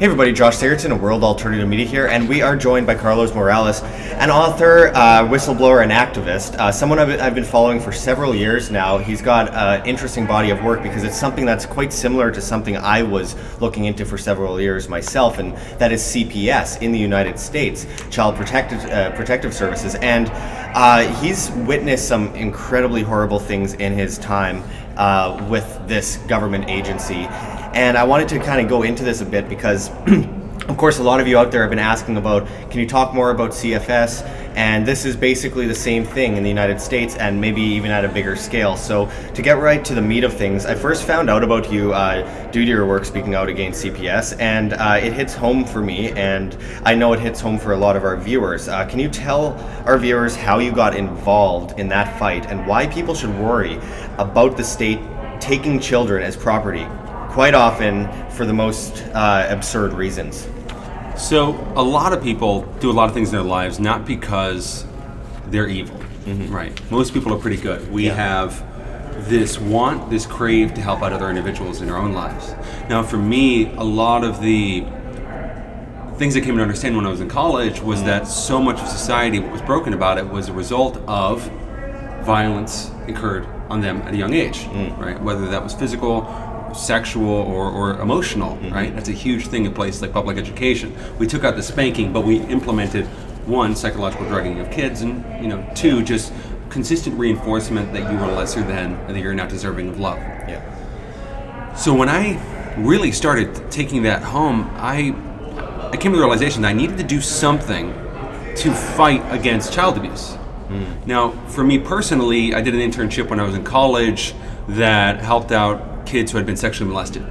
Hey everybody, Josh Sigurdson of World Alternative Media here, and we are joined by Carlos Morales, an author, whistleblower, and activist, someone I've been following for several years now. He's got an interesting body of work because it's something that's quite similar to something I was looking into for several years myself, and that is CPS in the United States, Child Protective Services, and he's witnessed some incredibly horrible things in his time with this government agency. And I wanted to kind of go into this a bit because, of course, a lot of you out there have been asking about, can you talk more about CFS? And this is basically the same thing in the United States and maybe even at a bigger scale. So to get right to the meat of things, I first found out about you due to your work speaking out against CPS, and it hits home for me, and I know it hits home for a lot of our viewers. Can you tell our viewers how you got involved in that fight and why people should worry about the state taking children as property, quite often for the most absurd reasons? So a lot of people do a lot of things in their lives not because they're evil, right? Most people are pretty good. We have this want, this crave to help out other individuals in our own lives. Now for me, a lot of the things I came to understand when I was in college was that so much of society, what was broken about it, was a result of violence incurred on them at a young age, right? Whether that was physical, sexual, or emotional, right? That's a huge thing in places like public education. We took out the spanking, but we implemented, one, psychological drugging of kids, and two, just consistent reinforcement that you are lesser than and that you're not deserving of love. Yeah. So when I really started taking that home, I came to the realization that I needed to do something to fight against child abuse. Now, for me personally, I did an internship when I was in college that helped out kids who had been sexually molested.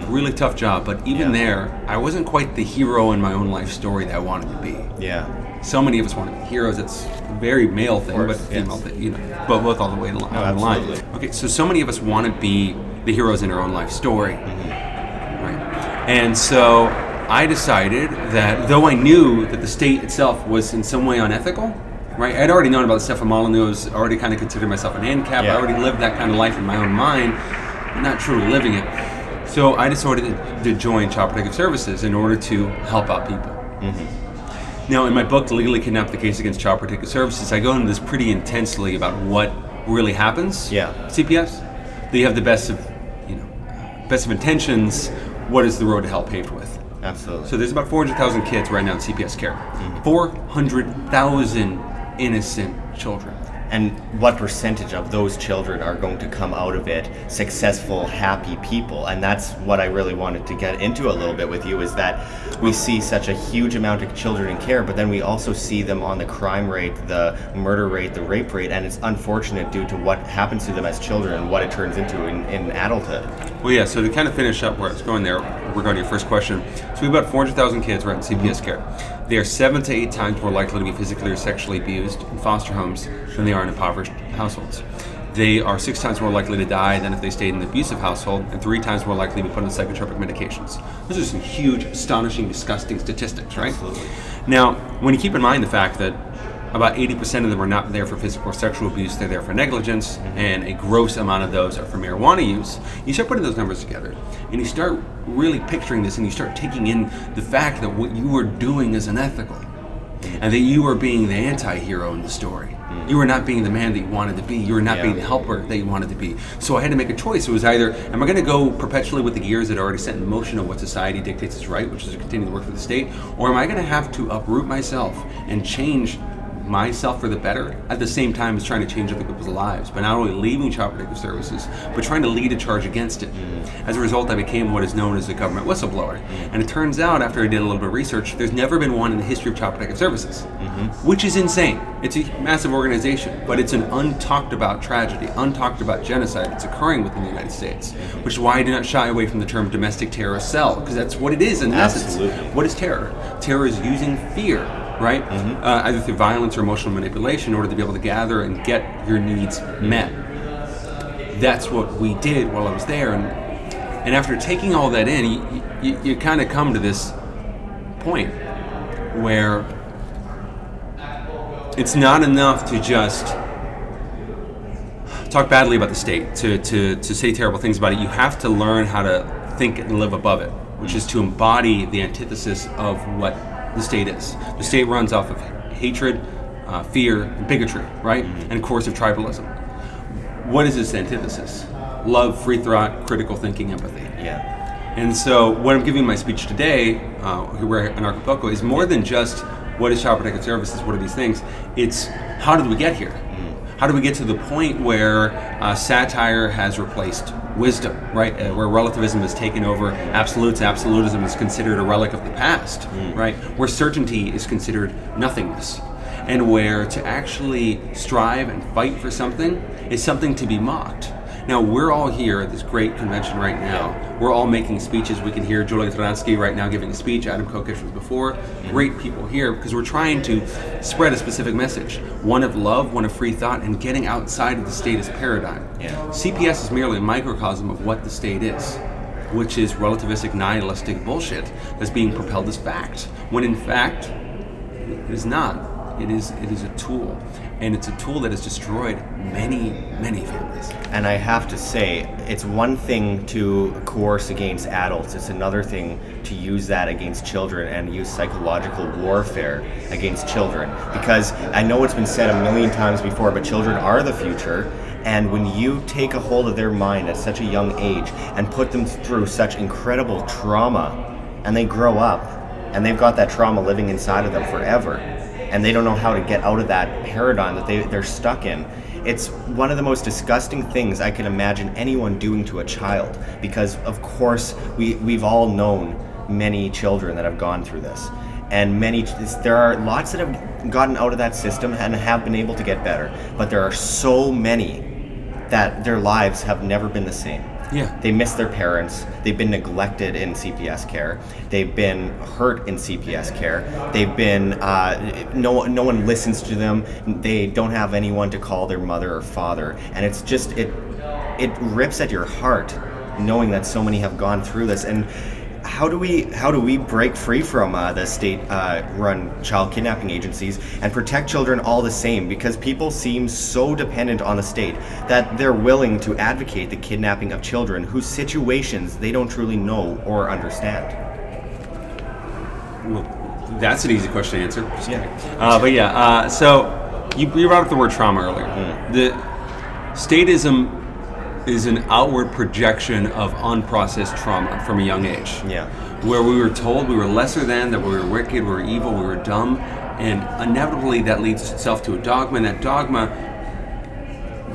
Really tough job, but even there, I wasn't quite the hero in my own life story that I wanted to be. Yeah. So many of us want to be heroes. It's a very male thing, but female thing, but both all the way along the line. Okay, so many of us want to be the heroes in our own life story, right? And so I decided that though I knew that the state itself was in some way unethical, right? I'd already known about the stuff from all I knew. I was already kind of considered myself an handicap. I already lived that kind of life in my own mind, but not truly living it. So I decided to join Child Protective Services in order to help out people. Now, in my book, Legally Kidnap: The Case Against Child Protective Services, I go into this pretty intensely about what really happens. CPS, they have the best of intentions. What is the road to hell paved with? Absolutely. So there's about 400,000 kids right now in CPS care. 400,000 innocent children. And what percentage of those children are going to come out of it successful, happy people? And that's what I really wanted to get into a little bit with you, is that we see such a huge amount of children in care, but then we also see them on the crime rate, the murder rate, the rape rate, and it's unfortunate due to what happens to them as children and what it turns into in adulthood. Well, yeah, so to kind of finish up where I was going there, regarding your first question, so we have about 400,000 kids right in CPS care. They are 7 to 8 times more likely to be physically or sexually abused in foster homes than they are in impoverished households. They are 6 times more likely to die than if they stayed in an abusive household, and 3 times more likely to be put on psychotropic medications. Those are some huge, astonishing, disgusting statistics, right? Absolutely. Now, when you keep in mind the fact that about 80% of them are not there for physical or sexual abuse, they're there for negligence, and a gross amount of those are for marijuana use, you start putting those numbers together, and you start really picturing this, and you start taking in the fact that what you are doing is unethical, and that you are being the anti-hero in the story. You are not being the man that you wanted to be. You are not being the helper that you wanted to be. So I had to make a choice. It was either, am I going to go perpetually with the gears that are already set in motion of what society dictates is right, which is to continue to work for the state, or am I going to have to uproot myself and change myself for the better at the same time as trying to change other people's lives, but not only leaving Child Protective Services, but trying to lead a charge against it. As a result, I became what is known as a government whistleblower. And it turns out, after I did a little bit of research, there's never been one in the history of Child Protective Services, which is insane. It's a massive organization, but it's an untalked about tragedy, untalked about genocide that's occurring within the United States, which is why I do not shy away from the term domestic terrorist cell, because that's what it is in essence. What is terror? Terror is using fear, right? Either through violence or emotional manipulation in order to be able to gather and get your needs met. That's what we did while I was there. And after taking all that in, you kind of come to this point where it's not enough to just talk badly about the state, to say terrible things about it. You have to learn how to think and live above it. which is to embody the antithesis of what the state is. The state runs off of hatred, fear, and bigotry, right? And coercive tribalism. What is its antithesis? Love, free thought, critical thinking, empathy. Yeah. And so what I'm giving in my speech today, here at anarcho-capitalism, is more than just what is Child Protective Services, what are these things? It's how did we get here? How do we get to the point where satire has replaced wisdom, right? Where relativism has taken over absolutes, absolutism is considered a relic of the past, right? Where certainty is considered nothingness, and where to actually strive and fight for something is something to be mocked. Now, we're all here at this great convention right now. We're all making speeches. We can hear Julia Trotsky right now giving a speech. Adam Kokesh was before. Great people here because we're trying to spread a specific message. One of love, one of free thought, and getting outside of the status paradigm. Yeah. CPS is merely a microcosm of what the state is, which is relativistic, nihilistic bullshit that's being propelled as fact, when in fact, it is not. It is a tool, and it's a tool that has destroyed many, many families. And I have to say, it's one thing to coerce against adults. It's another thing to use that against children and use psychological warfare against children. Because I know it's been said a million times before, but children are the future. And when you take a hold of their mind at such a young age and put them through such incredible trauma, and they grow up, and they've got that trauma living inside of them forever, and they don't know how to get out of that paradigm that they're stuck in. It's one of the most disgusting things I can imagine anyone doing to a child, because of course we've all known many children that have gone through this, and there are lots that have gotten out of that system and have been able to get better, but there are so many that their lives have never been the same. Yeah. They miss their parents. They've been neglected in CPS care. They've been hurt in CPS care. They've been no one listens to them. They don't have anyone to call their mother or father, and it's just it rips at your heart knowing that so many have gone through this. And how do we break free from the state-run child kidnapping agencies and protect children all the same? Because people seem so dependent on the state that they're willing to advocate the kidnapping of children whose situations they don't truly know or understand. Well, that's an easy question to answer. Yeah. So you brought up the word trauma earlier. The statism is an outward projection of unprocessed trauma from a young age. Yeah. Where we were told we were lesser than, that we were wicked, we were evil, we were dumb, and inevitably that leads itself to a dogma, and that dogma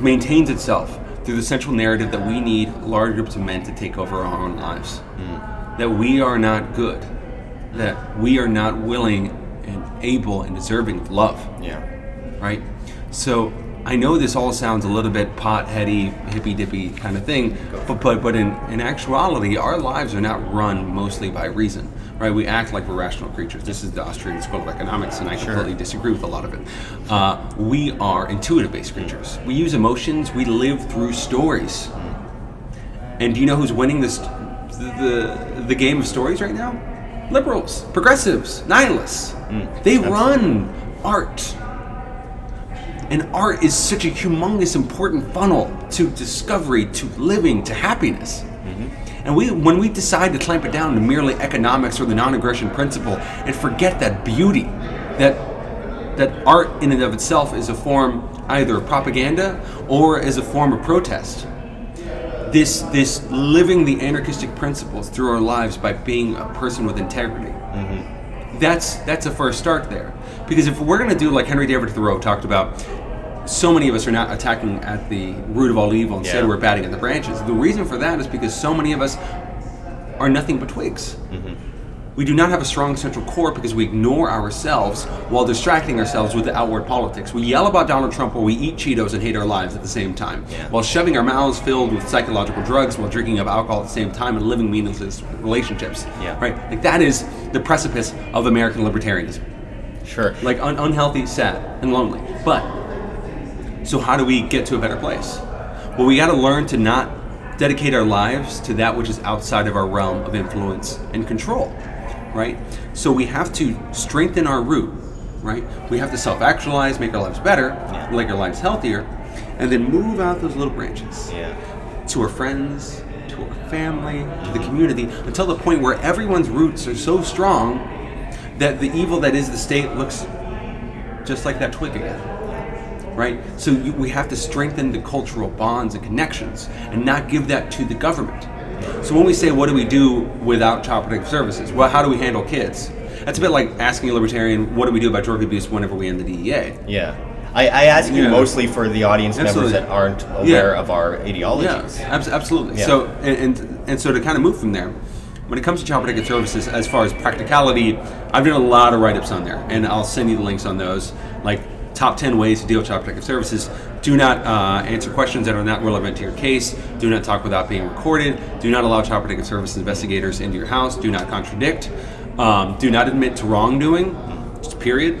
maintains itself through the central narrative that we need large groups of men to take over our own lives. That we are not good, that we are not willing and able and deserving of love. Yeah. Right? So I know this all sounds a little bit pot-heady, hippy-dippy kind of thing, but in actuality, our lives are not run mostly by reason, right? We act like we're rational creatures. This is the Austrian School of Economics, and I completely disagree with a lot of it. We are intuitive-based creatures. We use emotions. We live through stories. And do you know who's winning the game of stories right now? Liberals, progressives, nihilists. They run art. And art is such a humongous, important funnel to discovery, to living, to happiness. And when we decide to clamp it down to merely economics or the non-aggression principle and forget that beauty, that art in and of itself is a form either of propaganda or as a form of protest. This living the anarchistic principles through our lives by being a person with integrity. That's a first start there. Because if we're going to do like Henry David Thoreau talked about, so many of us are not attacking at the root of all evil, instead we're batting at the branches. The reason for that is because so many of us are nothing but twigs. We do not have a strong central core because we ignore ourselves while distracting ourselves with the outward politics. We yell about Donald Trump while we eat Cheetos and hate our lives at the same time, while shoving our mouths filled with psychological drugs while drinking up alcohol at the same time and living meaningless relationships. Right? Like that is the precipice of American libertarianism. Sure. Like unhealthy, sad, and lonely. But so how do we get to a better place? Well, we got to learn to not dedicate our lives to that which is outside of our realm of influence and control, right? So we have to strengthen our root, right? We have to self-actualize, make our lives better, make our lives healthier, and then move out those little branches to our friends, to our family, to the community, until the point where everyone's roots are so strong that the evil that is the state looks just like that twig again. Right? So we have to strengthen the cultural bonds and connections and not give that to the government. So when we say, what do we do without child protective services? Well, how do we handle kids? That's a bit like asking a libertarian, what do we do about drug abuse whenever we end the DEA? Yeah. I ask you mostly for the audience members that aren't aware of our ideologies. Yeah, absolutely. Yeah. So and so to kind of move from there, when it comes to child protective services, as far as practicality, I've done a lot of write-ups on there, and I'll send you the links on those. Like top 10 ways to deal with child protective services. Do not answer questions that are not relevant to your case. Do not talk without being recorded. Do not allow child protective services investigators into your house. Do not contradict. Do not admit to wrongdoing, just period.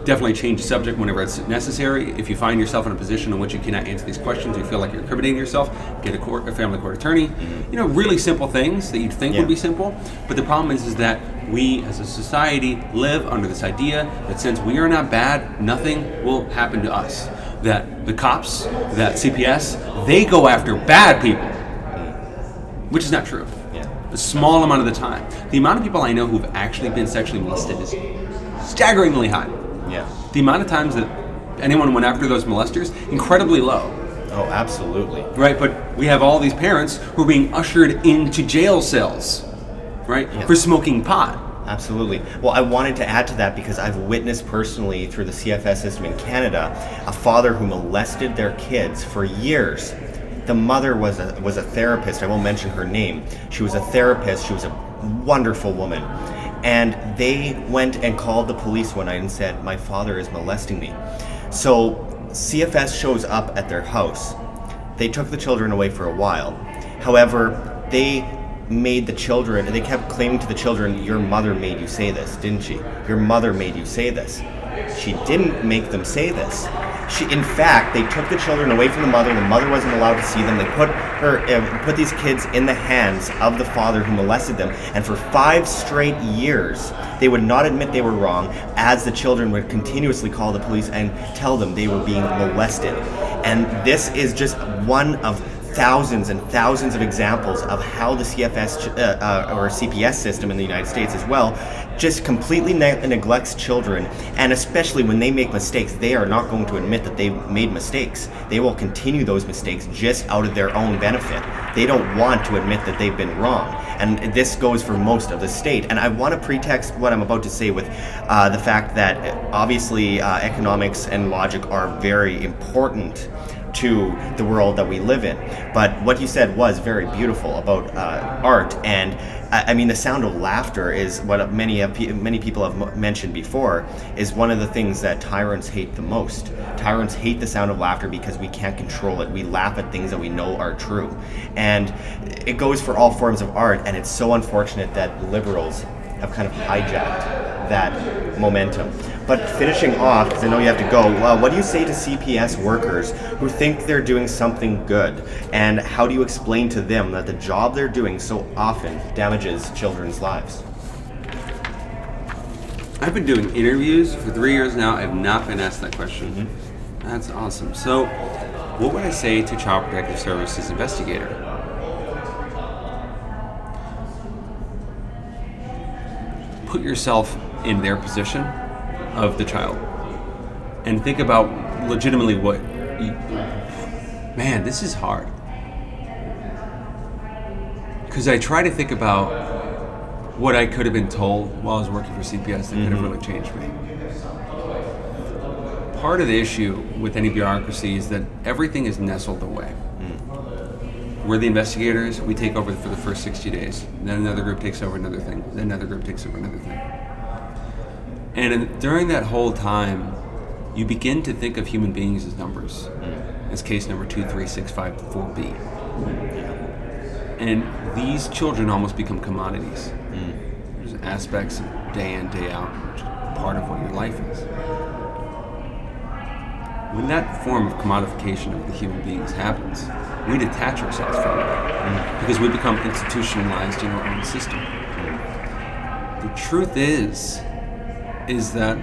Definitely change the subject whenever it's necessary. If you find yourself in a position in which you cannot answer these questions, you feel like you're incriminating yourself, get a family court attorney. You know, really simple things that you'd think would be simple. But the problem is that we as a society live under this idea that since we are not bad, nothing will happen to us. That the cops, that CPS, they go after bad people, which is not true. A small amount of the time. The amount of people I know who've actually been sexually molested is staggeringly high. Yeah. The amount of times that anyone went after those molesters, incredibly low. Oh, absolutely. Right, but we have all these parents who are being ushered into jail cells, right, for smoking pot. Absolutely. Well, I wanted to add to that because I've witnessed personally through the CFS system in Canada a father who molested their kids for years. The mother was a therapist. I won't mention her name. She was a therapist. She was a wonderful woman. And they went and called the police one night and said, my father is molesting me. So CFS shows up at their house. They took the children away for a while. However, they made the children, they kept claiming to the children, your mother made you say this, didn't she? Your mother made you say this. She didn't make them say this. In fact, they took the children away from the mother. The mother wasn't allowed to see them. They put these kids in the hands of the father who molested them. And for 5 straight years, they would not admit they were wrong, as the children would continuously call the police and tell them they were being molested. And this is just one of thousands and thousands of examples of how the CFS or CPS system in the United States as well just completely neglects children, and especially when they make mistakes, they are not going to admit that they've made mistakes. They will continue those mistakes just out of their own benefit. They don't want to admit that they've been wrong, and this goes for most of the state. And I want to pretext what I'm about to say with the fact that obviously economics and logic are very important to the world that we live in. But what you said was very beautiful about art, and I mean, the sound of laughter is what many people have mentioned before, is one of the things that tyrants hate the most. Tyrants hate the sound of laughter because we can't control it. We laugh at things that we know are true. And it goes for all forms of art, and it's so unfortunate that liberals have kind of hijacked that momentum. But finishing off, because I know you have to go, what do you say to CPS workers who think they're doing something good? And how do you explain to them that the job they're doing so often damages children's lives? I've been doing interviews for 3 years now. I've not been asked that question. Mm-hmm. That's awesome. So, what would I say to Child Protective Services investigator? Put yourself in their position of the child and think about legitimately what man, this is hard, because I try to think about what I could have been told while I was working for CPS that could have really changed me. Part of the issue with any bureaucracy is that everything is nestled away. We're the investigators, we take over for the first 60 days, then another group takes over another thing, then another group takes over another thing. And during that whole time, you begin to think of human beings as numbers, as case number 2, 3, 6, 5, 4B. And these children almost become commodities. There's aspects of day in, day out, which is part of what your life is. When that form of commodification of the human beings happens, we detach ourselves from it because we become institutionalized in our own system. The truth is that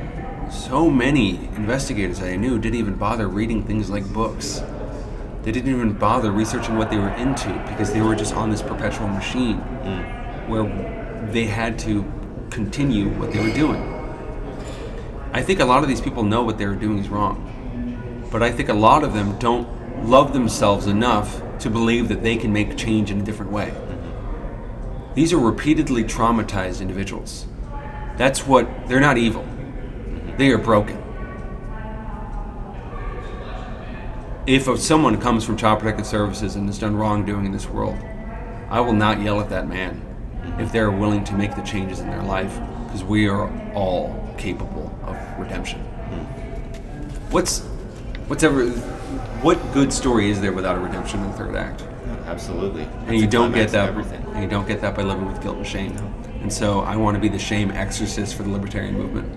so many investigators I knew didn't even bother reading things like books. They didn't even bother researching what they were into because they were just on this perpetual machine where they had to continue what they were doing. I think a lot of these people know what they were doing is wrong, but I think a lot of them don't love themselves enough to believe that they can make change in a different way. These are repeatedly traumatized individuals. They're not evil. They are broken. If someone comes from Child Protective Services and has done wrongdoing in this world, I will not yell at that man if they're willing to make the changes in their life, because we are all capable of redemption. What good story is there without a redemption in the third act? Absolutely. And you don't get that. Everything. And you don't get that by living with guilt and shame. And so I want to be the shame exorcist for the libertarian movement.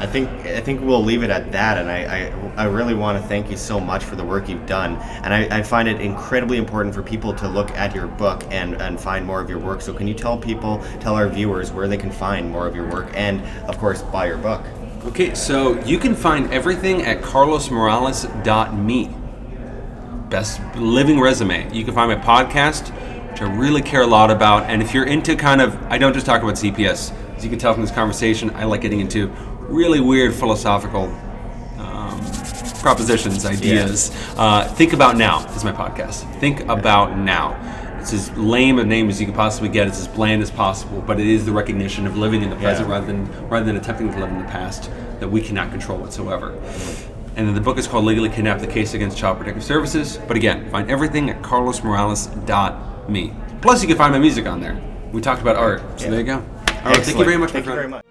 I think we'll leave it at that, and I really want to thank you so much for the work you've done, and I find it incredibly important for people to look at your book and find more of your work. So can you tell our viewers where they can find more of your work, and of course buy your book? Okay, so you can find everything at carlosmorales.me. Best living resume. You can find my podcast, which I really care a lot about, and if you're into I don't just talk about CPS. As you can tell from this conversation, I like getting into really weird philosophical propositions, ideas. Think About Now is my podcast. Think About Now. It's as lame a name as you could possibly get. It's as bland as possible, but it is the recognition of living in the present rather than attempting to live in the past that we cannot control whatsoever. And then the book is called Legally Kidnapped: The Case Against Child Protective Services. But again, find everything at carlosmorales.me. Plus, you can find my music on there. We talked about art, so there you go. All right, thank you very much, my friend.